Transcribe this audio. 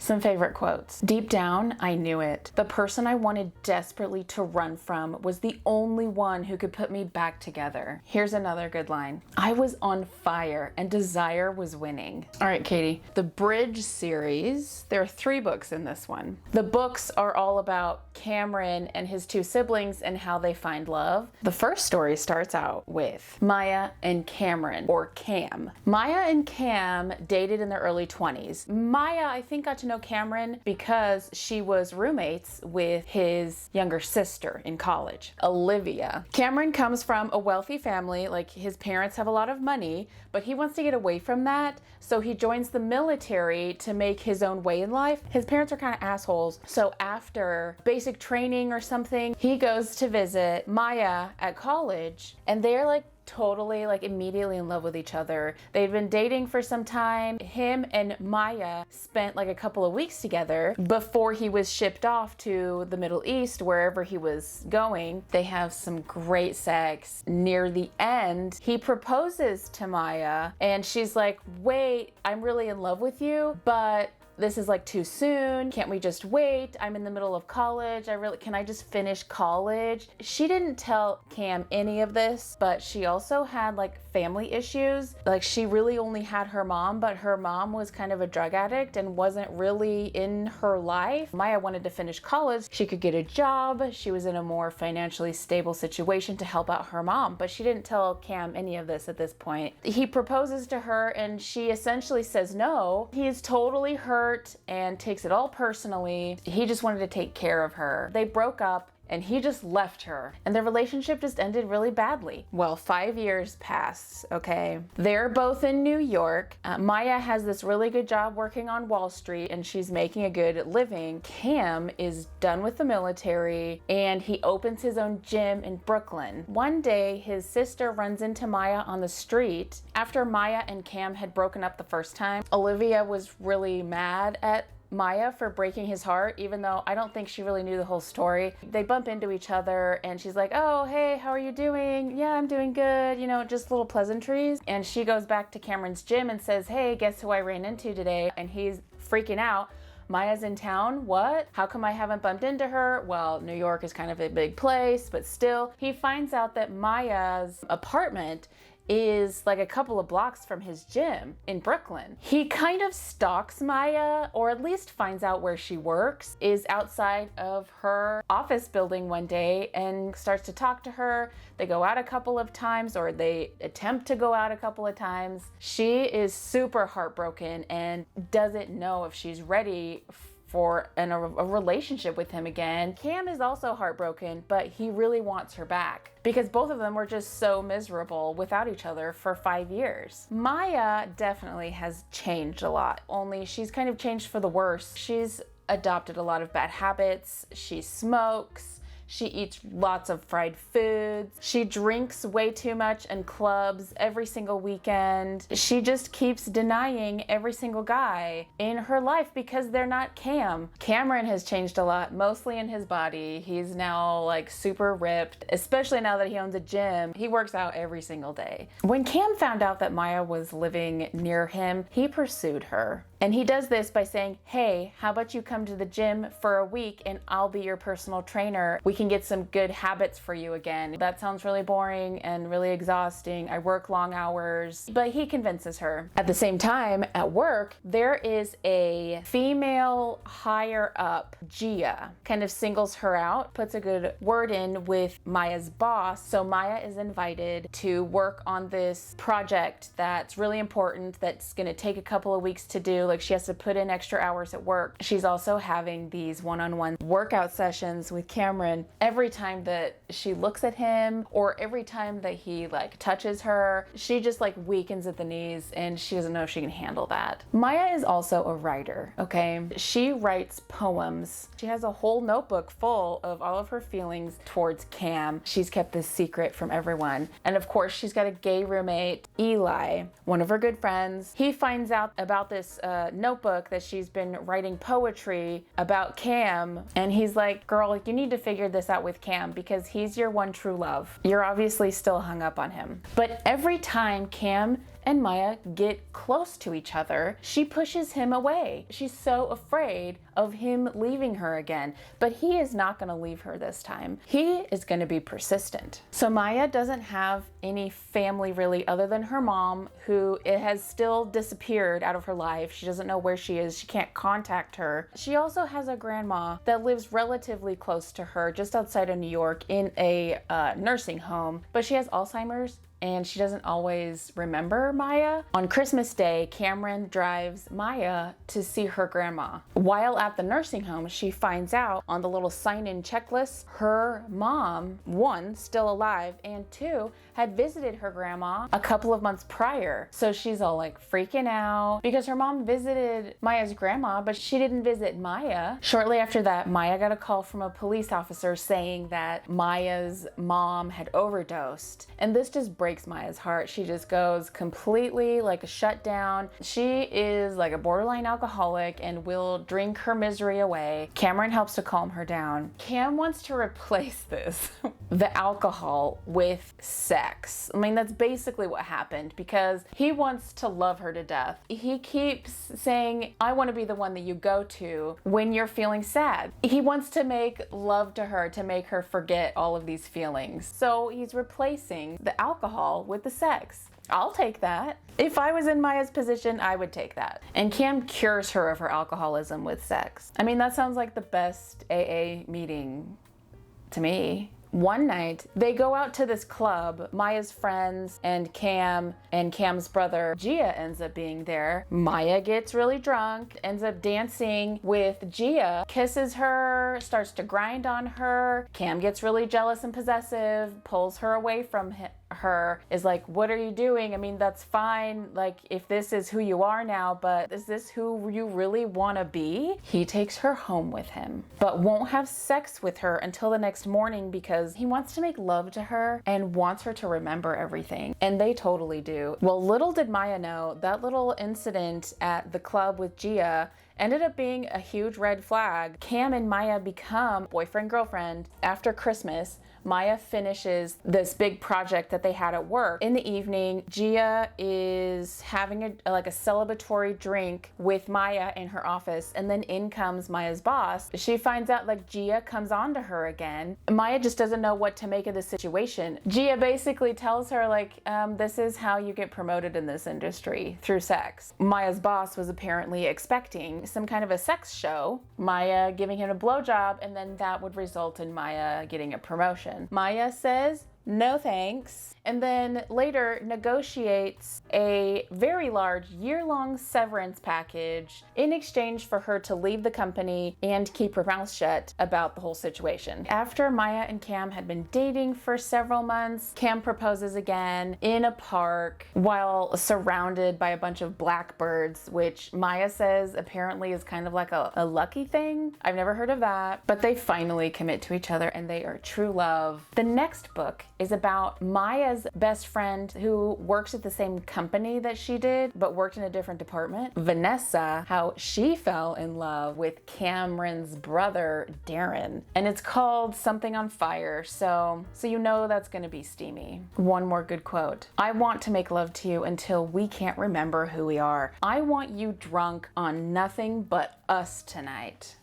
Some favorite quotes. Deep down, I knew it. The person I wanted desperately to run from was the only one who could put me back together. Here's another good line. I was on fire and desire was winning. All right, Katie, the Bridge series, there are 3 books in this one. The books are all about Cameron and his 2 siblings and how they find love. The first story starts out with Maya and Cameron, or Cam. Maya and Cam dated in their early 20s. Maya, I think, got to know Cameron because she was roommates with his younger sister in college, Olivia. Cameron comes from a wealthy family, like his parents have a lot of money, but he wants to get away from that, so he joins the military to make his own way in life. His parents are kind of assholes, so after basic training or something, he goes to visit Maya at college, and they're like totally immediately in love with each other. They'd been dating for some time. Him and Maya spent like a couple of weeks together before he was shipped off to the Middle East, wherever he was going. They have some great sex. Near the end, he proposes to Maya and she's like, wait, I'm really in love with you, but this is like too soon. Can't we just wait? I'm in the middle of college. Can I just finish college? She didn't tell Cam any of this, but she also had like family issues. Like she really only had her mom, but her mom was kind of a drug addict and wasn't really in her life. Maya wanted to finish college. She could get a job. She was in a more financially stable situation to help out her mom, but she didn't tell Cam any of this at this point. He proposes to her and she essentially says no. He is totally hurt and takes it all personally. He just wanted to take care of her. They broke up and he just left her and their relationship just ended really badly. Well, 5 years passed, okay? They're both in New York. Maya has this really good job working on Wall Street and she's making a good living. Cam is done with the military and he opens his own gym in Brooklyn. One day, his sister runs into Maya on the street. After Maya and Cam had broken up the first time, Olivia was really mad at Maya for breaking his heart, even though I don't think she really knew the whole story. They bump into each other and she's like, oh, hey, how are you doing? Yeah, I'm doing good. You know, just little pleasantries. And she goes back to Cameron's gym and says, hey, guess who I ran into today? And he's freaking out. Maya's in town? What? How come I haven't bumped into her? Well, New York is kind of a big place, but still. He finds out that Maya's apartment is like a couple of blocks from his gym in Brooklyn. He kind of stalks Maya, or at least finds out where she works, is outside of her office building one day and starts to talk to her. They go out a couple of times, or they attempt to go out a couple of times. She is super heartbroken and doesn't know if she's ready for a relationship with him again. Cam is also heartbroken, but he really wants her back because both of them were just so miserable without each other for 5 years. Maya definitely has changed a lot, only she's kind of changed for the worse. She's adopted a lot of bad habits. She smokes. She eats lots of fried foods. She drinks way too much and clubs every single weekend. She just keeps denying every single guy in her life because they're not Cam. Cameron has changed a lot, mostly in his body. He's now like super ripped, especially now that he owns a gym. He works out every single day. When Cam found out that Maya was living near him, he pursued her. And he does this by saying, hey, how about you come to the gym for a week and I'll be your personal trainer. We can get some good habits for you again. That sounds really boring and really exhausting. I work long hours. But he convinces her. At the same time, at work, there is a female higher up, Gia, kind of singles her out, puts a good word in with Maya's boss. So Maya is invited to work on this project that's really important, that's gonna take a couple of weeks to do. Like she has to put in extra hours at work. She's also having these one-on-one workout sessions with Cameron. Every time that she looks at him or every time that he like touches her, she just like weakens at the knees and she doesn't know if she can handle that. Maya is also a writer, okay? She writes poems. She has a whole notebook full of all of her feelings towards Cam. She's kept this secret from everyone. And of course, she's got a gay roommate, Eli, one of her good friends. He finds out about this notebook that she's been writing poetry about Cam, and he's like, girl, you need to figure this out with Cam because he's your one true love. You're obviously still hung up on him. But every time Cam and Maya get close to each other, she pushes him away. She's so afraid of him leaving her again, but he is not going to leave her this time. He is going to be persistent. So Maya doesn't have any family really other than her mom, who it has still disappeared out of her life. She doesn't know where she is. She can't contact her. She also has a grandma that lives relatively close to her just outside of New York in a nursing home, but she has Alzheimer's and she doesn't always remember Maya. On Christmas Day, Cameron drives Maya to see her grandma. While at the nursing home, she finds out on the little sign-in checklist, her mom, one, still alive, and two, had visited her grandma a couple of months prior. So she's all like freaking out because her mom visited Maya's grandma, but she didn't visit Maya. Shortly after that, Maya got a call from a police officer saying that Maya's mom had overdosed. And this just breaks Maya's heart. She just goes completely like a shutdown. She is like a borderline alcoholic and will drink her misery away. Cameron helps to calm her down. Cam wants to replace this, the alcohol, with sex. I mean, that's basically what happened because he wants to love her to death. He keeps saying, I want to be the one that you go to when you're feeling sad. He wants to make love to her, to make her forget all of these feelings. So he's replacing the alcohol with the sex. I'll take that. If I was in Maya's position, I would take that. And Cam cures her of her alcoholism with sex. I mean, that sounds like the best AA meeting to me. One night, they go out to this club. Maya's friends and Cam's brother Gia ends up being there. Maya gets really drunk, ends up dancing with Gia, kisses her, starts to grind on her. Cam gets really jealous and possessive, pulls her away from her, is like, what are you doing? I mean, that's fine, like, if this is who you are now, but is this who you really want to be? He takes her home with him, but won't have sex with her until the next morning because he wants to make love to her and wants her to remember everything. And they totally do. Well, little did Maya know that little incident at the club with Gia ended up being a huge red flag. Cam and Maya become boyfriend-girlfriend. After Christmas, Maya finishes this big project that they had at work. In the evening, Gia is having a celebratory drink with Maya in her office, and then in comes Maya's boss. She finds out like Gia comes on to her again. Maya just doesn't know what to make of this situation. Gia basically tells her like, this is how you get promoted in this industry, through sex. Maya's boss was apparently expecting some kind of a sex show, Maya giving him a blowjob, and then that would result in Maya getting a promotion. Maya says, no thanks, and then later negotiates a very large year-long severance package in exchange for her to leave the company and keep her mouth shut about the whole situation. After Maya and Cam had been dating for several months, Cam proposes again in a park while surrounded by a bunch of blackbirds, which Maya says apparently is kind of like a lucky thing. I've never heard of that, but they finally commit to each other and they are true love. The next book is about Maya's best friend who works at the same company that she did, but worked in a different department, Vanessa, how she fell in love with Cameron's brother, Darren. And it's called Something on Fire, so you know that's gonna be steamy. One more good quote. I want to make love to you until we can't remember who we are. I want you drunk on nothing but us tonight.